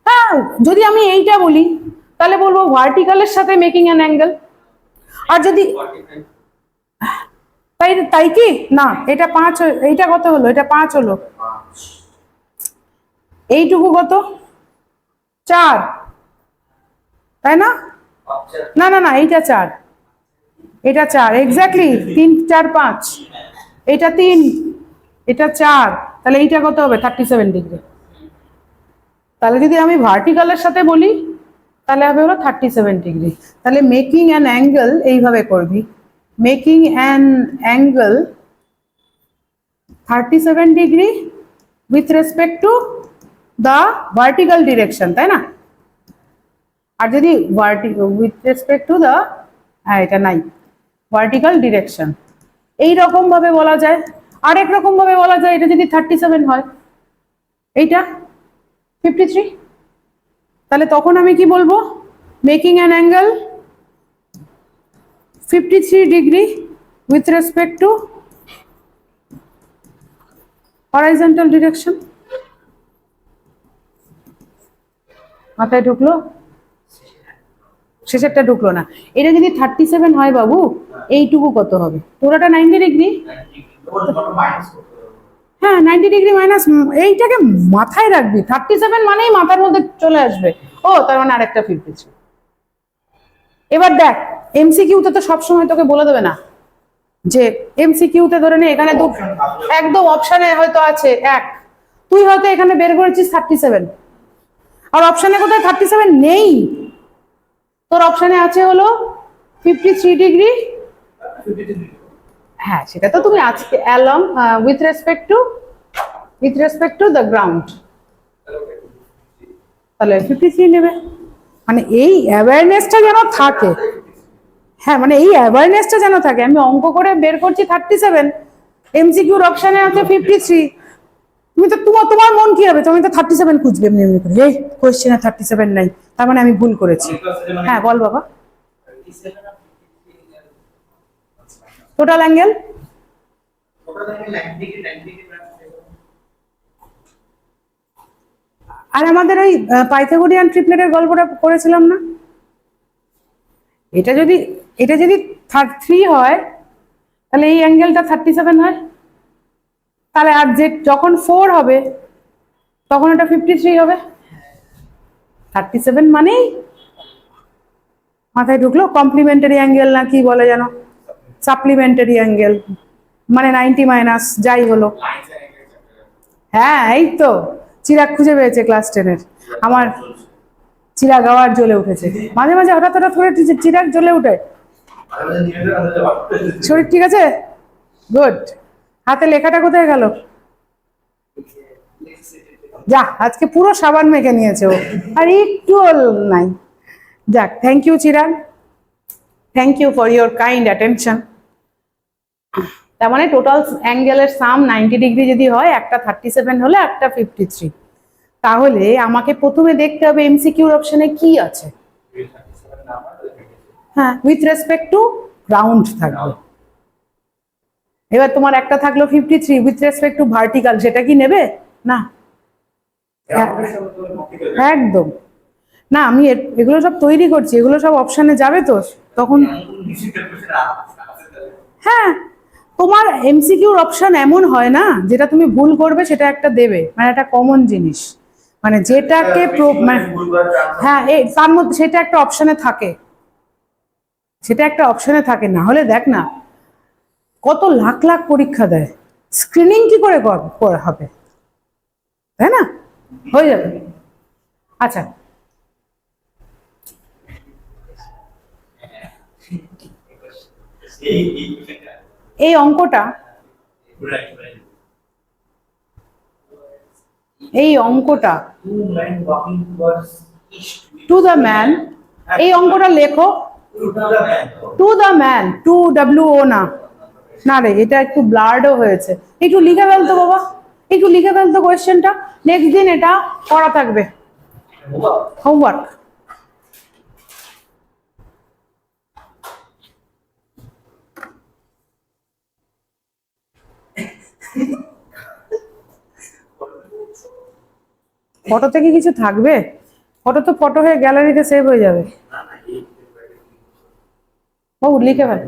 হ্যাঁ যদি আমি এইটা বলি তাহলে বলবো ভার্টিক্যালের সাথে মেকিং অ্যান অ্যাঙ্গেল। আর যদি তাই তাই কি না, এটা 5, এইটা কত হলো, এটা 5 হলো, এইটুকু কত 4, তাই না? না না না এইটা 4, এটা 4 এক্স্যাক্টলি, 3 4 5, এটা 3, এটা 4, তাহলে এইটা কত হবে 37 ডিগ্রি। তাহলে যদি আমি ভার্টিক্যালের সাথে বলি তাহলে হবে হলো 37 ডিগ্রি। তাহলে মেকিং অ্যান অ্যাঙ্গেল এইভাবে করবি, making an angle 37 degree with respect to the vertical direction, তাই না? আর যদি উইথ রেসপেক্ট টু দ্য, হ্যাঁ এটা নাই, ভার্টিক্যাল ডিরেকশন, এইরকম ভাবে বলা যায়। আরেক রকম ভাবে বলা যায়, এটা যদি 37 হয়, এইটা 53, তাহলে তখন আমি কি বলবো, making an angle 53 degree with respect two horizontal direction. মাথায় ঢুকলো? শেষেরটা ঢুকলো না। এটা যদি 37 হয় বাবু, এইটুকু কত হবে? পুরোটা 90 ডিগ্রি, হ্যাঁ 90 ডিগ্রি মাইনাস, এইটাকে মাথায় রাখবি, 37 মানেই মাথার মধ্যে চলে আসবে, ও তার মানে আরেকটা 53। এবার দেখ এমসিকিউতে তো সবসময় তোকে বলে দেবে না যে, এমসিকিউতে ধরে নে এখানে একদম অপশনে হয়তো আছে 1, তুই হয়তো এখানে বের করেছিস 37, আর অপশনে কোথায় 37 নেই, তোর অপশনে আছে হলো 53 ডিগ্রি, হ্যাঁ সেটা তো তুমি আজকে along with respect to the ground, তাহলে 53 নেবে। মানে এই অ্যাওয়ারনেসটা যেন থাকে, হ্যাঁ মানে এই অ্যাওয়ারনেসটা যেন থাকে, আমি অঙ্ক করে বের করছি 37, এমসিকিউর অপশনে আছে 53, তুমি তো তোমার মন কি হবে, তুমি তো 37 খুঁজবে এমনি এমনি করে, এই কোশ্চেনে 37 নাই, তার মানে আমি ভুল করেছি। হ্যাঁ বল বাবা, টোটাল অ্যাঙ্গেল আর আমাদের ওই পাইথাগোরিয়ান ট্রিপলেটের গল্পটা করেছিলাম না, এটা যদি 3 হয় তাহলে এই অ্যাঙ্গেলটা 37 হয়, তাহলে আর যে যখন 4 হবে তখন এটা 53 হবে, 37 মানেই, মাথায় ঢুকলো? কমপ্লিমেন্টারি অ্যাঙ্গেল না কি বলে যেন, সাপ্লিমেন্টারি অ্যাঙ্গেল, মানে 90 মাইনাস যাই হলো। হ্যাঁ এই তো চিরাগ খুঁজে পেয়েছে ক্লাস 10-এর, আমার চিরাগ আবার জ্বলে উঠেছে, মাঝে মাঝে হঠাৎ হঠাৎ করে চিরাগ জ্বলে উঠে। শরীর ঠিক আছে? গুড। হাতে লেখাটা কোথায় গেল? যা আজকে পুরো সাবান মেখে নিয়েছে ও, আর একটু নাই। যাক, thank you Chirag, thank you for your kind attention. তার মানে টোটাল অ্যাঙ্গেলের সাম 90 ডিগ্রি যদি হয়, একটা 37 হলে একটা 53, তাহলে আমাকে প্রথমে দেখতে হবে এমসিকিউর অপশনে কি আছে। হ্যাঁ উইথ রেসপেক্ট টু গ্রাউন্ড থাকবে। এবার তোমার একটা থাকলো 53 উইথ রেসপেক্ট টু ভার্টিক্যাল, সেটা কি নেবে না? একদম না, আমি এগুলো সব তৈরি করছি, এগুলো সব অপশনে যাবে তো তখন। হ্যাঁ তোমার এমসিকিউর অপশন এমন হয় না, যেটা তুমি ভুল করবে সেটা একটা দেবে, মানে একটা কমন জিনিস, মানে যেটাকে হ্যাঁ তার মধ্যে সেটা একটা অপশনে থাকে, সেটা একটা অপশনে থাকে। না হলে দেখ না কত লাখ লাখ পরীক্ষা দেয়, স্ক্রিনিং কি করে হবে, তাই না? হয়ে যাবে। আচ্ছা এই অঙ্কটা টু দ্য ম্যান, এই অঙ্কটা লেখো, to the man, to WO না, না রে এটা একটু ব্লার্ডও হয়েছে, একটু লিখে ফেলতো বাবা, একটু লিখে ফেলতো কোয়েশ্চেনটা, নেক্সট দিন এটা করা থাকবে হোমওয়ার্ক। ফটো থেকে কিছু থাকবে? ফটো তো ফটো হয়ে গ্যালারিতে সেভ হয়ে যাবে। ও লিখে fail.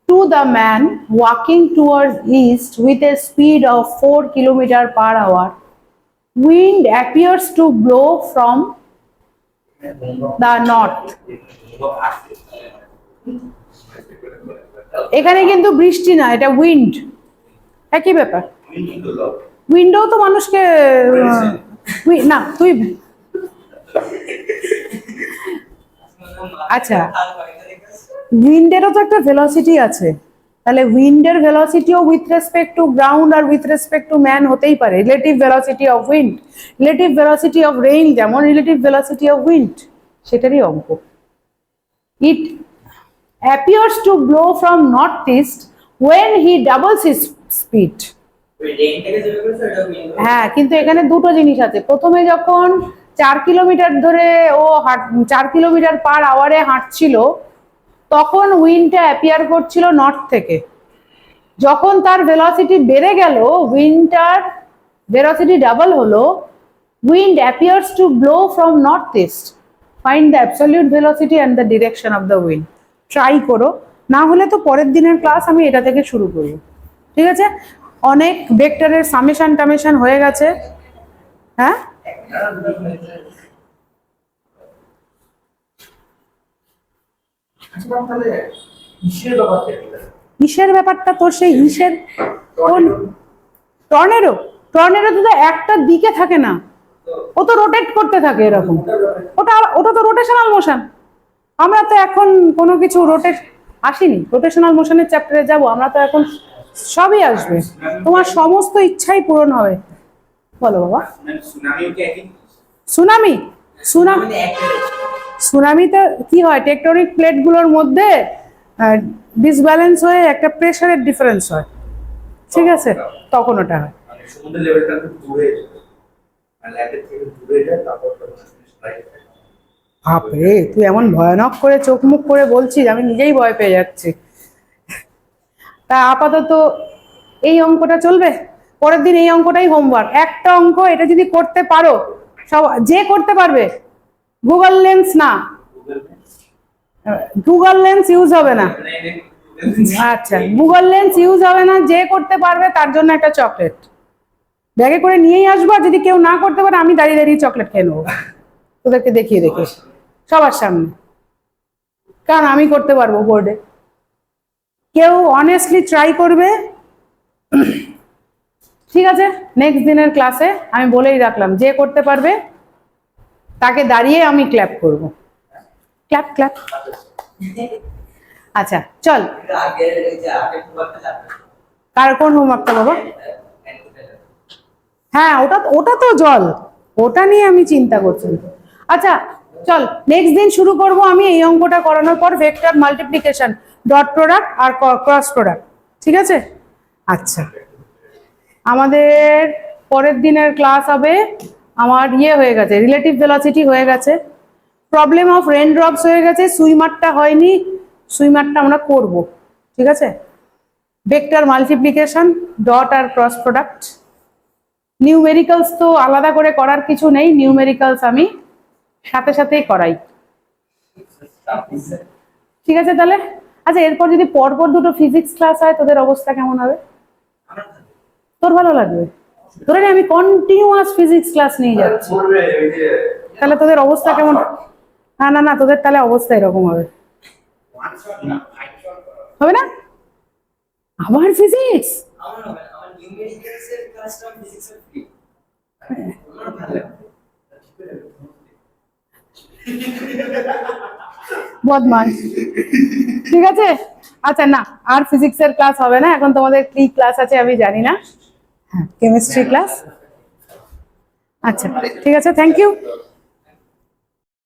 To the man walking towards east with a speed of 4 km/h, wind appears to blow from the north. এখানে কিন্তু বৃষ্টি না, এটা উইন্ড, একই ব্যাপার। উইন্ডও তো মানুষকে না তুই আচ্ছা, উইন্ডেরও তো একটা ভেলোসিটি আছে, তাহলে উইন্ডের ভেলোসিটিও উইথ রেসপেক্ট টু গ্রাউন্ড আর উইথ রেসপেক্ট টু ম্যান হতেই পারে। Relative velocity of wind, relative velocity of rain যেমন রিলেটিভ ভেলোসিটি অফ উইন্ড, সেটারই অঙ্ক। ইট appears to blow from northeast when he doubles his speed. হ্যাঁ, কিন্তু এখানে দুটো জিনিস আছে। প্রথমে যখন 4 কিলোমিটার ধরে ও 4 km/h হাঁটছিল, তখন উইন্ডটা অ্যাপিয়ার করছিল নর্থ থেকে। যখন তার ভেলোসিটি বেড়ে গেল, উইন্ডটার ভেলোসিটি ডাবল হলো, wind appears to blow from north east. Find the absolute velocity and the direction of the wind. Try করো, না হলে তো পরের দিনের ক্লাস আমি এটা থেকে শুরু করব, ঠিক আছে? অনেক ভেক্টরের সামেশন টামেশন হয়ে গেছে। হ্যাঁ, ইসের ব্যাপারটা তোর সেই ইসের টর্নেডো, টর্নেডো তো একটা দিকে থাকে না, ও তো রোটেট করতে থাকে এরকম, ওটা ওটা তো রোটেশনাল মোশন। আমরা তো এখন কোনো কিছু আসিনি, রোটেশনাল মোশনের চ্যাপ্টারে যাব আমরা, তো এখন সবই আসবে, তোমার সমস্ত ইচ্ছাই পূরণ হবে। বলো বাবা। সুনামি, সুনামিতে কি হয়, টেকটনিক প্লেটগুলোর মধ্যে ডিসব্যালেন্স হয়ে একটা প্রেসারের ডিফারেন্স হয়, ঠিক আছে, তখন ওটা হয়। সমুদ্রের লেভেলটা একটু দূরে যায়, মানে ল্যান্ডের থেকে দূরে যায়, তারপর বাপরে, তুই এমন ভয়ানক করে চোখ মুখ করে বলছিস, আমি নিজেই ভয় পেয়ে যাচ্ছি। তা আপাতত এই অঙ্কটা চলবে, পরের দিন এই অঙ্কটাই হোমওয়ার্ক। একটা অঙ্ক, এটা যদি করতে পারো, সব যে করতে পারবে, গুগল লেন্স না, গুগল লেন্স ইউজ হবে না, আচ্ছা গুগল লেন্স ইউজ হবে না, যে করতে পারবে তার জন্য একটা চকলেট ব্যাগে করে নিয়েই আসবো। যদি কেউ না করতে পারে, আমি দাঁড়িয়ে দাঁড়িয়ে চকলেট খেয়ে নেবো, তোদেরকে দেখিয়ে দেখে সবার সামনে, কারণ আমি করতে পারবো বোর্ডে। কেউ অনেস্টলি ট্রাই করবে, ঠিক আছে? নেক্সট দিনের ক্লাসে আমি বলেই রাখলাম, যে করতে পারবে তাকে দাঁড়িয়ে আমি ক্ল্যাপ করব, ক্ল্যাপ ক্ল্যাপ। আচ্ছা চল, কার কোন হোমওয়ার্কটা বাবা? হ্যাঁ, ওটা ওটা তো জল, ওটা নিয়ে আমি চিন্তা করছি। আচ্ছা চল, নেক্সট দিন শুরু করব আমি এই অঙ্কটা করানোর পর ভেক্টর মাল্টিপ্লিকেশন, ডট প্রোডাক্ট আর ক্রস প্রোডাক্ট, ঠিক আছে? আচ্ছা, আমাদের পরের দিনের ক্লাস হবে, আমার হয়ে গেছে, রিলেটিভ ভেলোসিটি হয়ে গেছে, প্রবলেম অফ রেন ড্রপস হয়ে গেছে, সুইমারটা হয়নি, সুইমারটা আমরা করব, ঠিক আছে? ভেক্টর মাল্টিপ্লিকেশন, ডট আর ক্রস প্রোডাক্ট, নিউমেরিক্যালস তো আলাদা করে করার কিছু নেই, নিউমেরিক্যালস আমি সাথে সাথেই করাই, ঠিক আছে? তাহলে আচ্ছা, এরপর যদি পরপর দুটো ফিজিক্স ক্লাস হয়, তোদের অবস্থা কেমন হবে? তোর ভালো লাগবে? ধরে আমি কন্টিনিউয়াস ফিজিক্স ক্লাস নিয়ে যাচ্ছি, তাহলে তোদের অবস্থা কেমন? না না না, তোদের তাহলে অবস্থা এরকম হবে, হবে না? আবার ফিজিক্স, বদমাস, ঠিক আছে? আচ্ছা না, আর ফিজিক্সের ক্লাস হবে না, এখন তোমাদের কি ক্লাস আছে আমি জানি না, হ্যাঁ কেমিস্ট্রি ক্লাস। আচ্ছা ঠিক আছে, থ্যাংক ইউ।